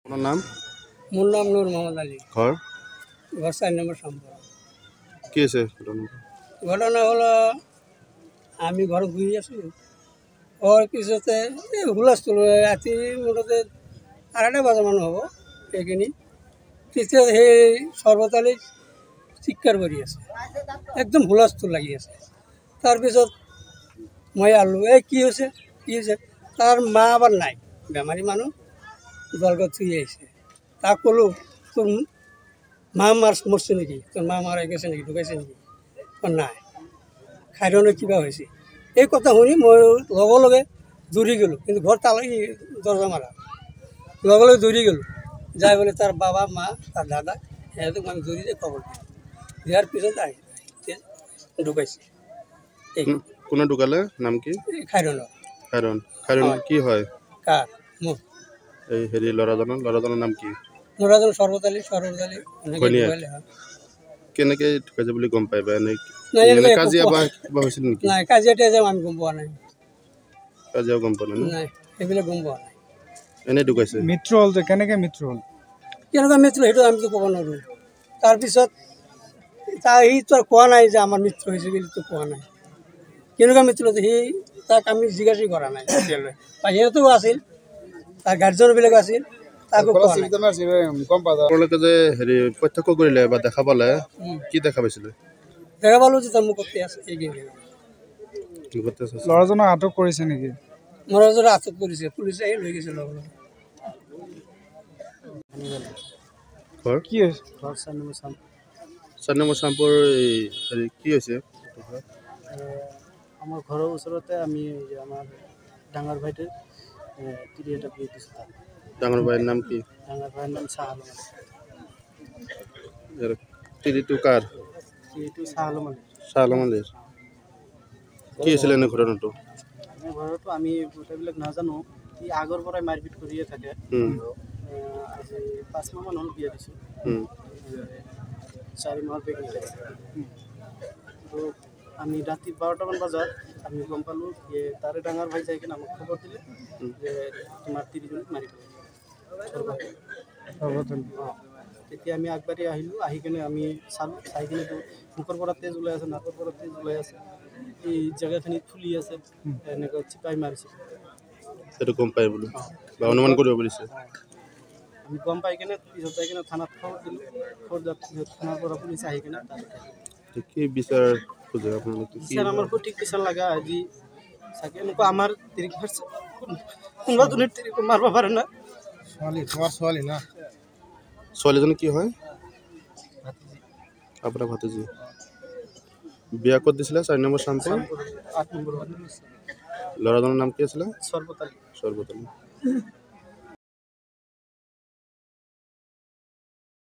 আপনার নাম? মোর নাম নূর মোহাম্মদ আলী। ঘর? ঘর 4 নম্বর সম্পর্ক। কি হয়েছে ঘটনা হলো আমি ঘর ঘুরে আছি, ওর পিছতে হুলস্থুল রাতি মোটামুটি 2:30 বাজে মানুষ হব এইখিনি। তেতিয়া সেই সর্বতালী চিৎকাৰ কৰি আছে, একদম হুলস্থুল লাগি আছে। তাৰপিছত মই আলো কি হৈছে কি হৈছে, তাৰ মা আবাৰ নাই, বেমাৰী মানুহ জলগত থুই আহিছে। তাক ক'লোঁ তোৰ মা মৰছে নেকি, তোৰ মা মাৰা গৈছে নেকি, ঢুকাইছে নেকি? নাই, খাইৰণে কিবা হৈছে। এই কথা শুনি মই লগে লগে দৌৰি গ'লোঁ, কিন্তু ঘৰ তালা দৰজা মাৰা। লগে লগে দৌৰি গ'লোঁ, যাই বোলে তাৰ বাবা মা তাৰ দাদা সিহঁতক মানে দৌৰি দিয়ে খবৰ দিওঁ। দিয়াৰ পিছত আহি ঢুকাইছে। কোনে ঢুকালে? নাম কি? খাইৰণৰ। খাইৰণ কি হয়? কাৰ? মোৰ। এই হেৰি ল'ৰাজনৰ নাম কি? ল'ৰাজন সৰ্বতালী এনেকৈ ঢুকালে। কেনেকৈ ঢুকাইছে বুলি গম পাই বা নাই, কাজিয়া বা কিবা হৈছিল নেকি? নাই, কাজিয়া টাজিয়া আমি গম পোৱা নাই। কাজিয়াও গম পোৱা নাই? নাই, সেইবিলাক গম পোৱা নাই। এনেই ঢুকাইছে? মৃত্যু হ'ল যে কেনেকৈ মৃত্যু হ'ল? কেনেকুৱা মৃত্যু সেইটো আমিতো ক'ব নোৱাৰোঁ। তাৰপিছত সিটো আৰু কোৱা নাই যে আমাৰ মৃত্যু হৈছে বুলিতো কোৱা নাই। কেনেকুৱা মৃত্যু হৈছে তাক আমি জিজ্ঞাসা কৰা নাই এতিয়ালৈ। সিহঁতেও আছিল, তাৰ গাৰ্জেনবিলাক আছিল, তাকো কোৱা নাই। আপোনালোকে যে হেৰি প্ৰত্যক্ষ কৰিলে বা দেখা পালে, কি দেখা পাইছিলে? দেখা পালোঁ যে তাৰ মুখতে আছে এইখিনি। ল'ৰাজনক আটক কৰিছে নেকি? ল'ৰাজনক আটক কৰিছে, পুলিচে আহি লৈ গৈছে লগে লগে। ঘৰ কি হৈছে? ঘৰ 4 নম্বৰ চাম। 4 নম্বৰ চাম্পৰ হেৰি কি হৈছে? আমাৰ ঘৰৰ ওচৰতে আমি আমাৰ ডাঙৰ ভাইটিৰ তিৰি এটা বিয়া দিছোঁ তাত। ডাঙৰ ভাইৰ নাম কি? ডাঙৰ ভাইৰ নাম চাহ আলম। তিৰিটো কাৰ? তিৰিটো চাহ আলম। চাহ আলমৰ। কি হৈছিলে এনে ঘটনাটো? ঘৰতো আমি গোটেইবিলাক নাজানো, সি আগৰ পৰাই মাৰপিট কৰিয়ে থাকে। আজি 5 মাহমান হ'ল বিয়া দিছোঁ। 4 মাহৰ প্ৰেগনেণ্ট। তো আমি ৰাতি 12টামান বজাত আমি গম পালোঁ যে তাৰে ডাঙৰ ভাই যাই কিনে আমাক খবৰ দিলে যে তোমাৰ তিৰিজনীক মাৰি পেলাইছে। তেতিয়া আমি আগবাঢ়ি আহিলোঁ, আহি কিনে আমি চালোঁ, চাই কিনেতো মুখৰ পৰা তেজ ওলাই আছে, নাকৰ পৰা তেজ ওলাই আছে, এই জেগাখিনিত ফুলি আছে, এনেকৈ চিপাই মাৰিছে। সেইটো গম পাই বোলো বা অনুমান কৰিব পাৰিছে? আমি গম পাই কিনে পিছত যাই কিনে থানাত খবৰ দিলোঁ। খবৰ দিয়াৰ পিছত থানাৰ পৰা পুলিচ আহি কিনে কি বিচাৰ খোজে আপোনালোকে? বিচাৰ আমাৰ সঠিক বিচাৰ লগা আজি চাগে এনেকুৱা আমাৰ তিৰিক মাৰিছে, কোনোবাজনীৰ তিৰিক মাৰিব পাৰে না। তোমাৰ ছোৱালী না? ছোৱালীজনী কি হয়? আপোনাৰ ভাতিজী। বিয়া ক'ত দিছিলে? 4 নম্বৰ চাম্পৰ 8 নম্বৰ। ল'ৰাজনৰ নাম কি আছিলে? সৰ্বতালী।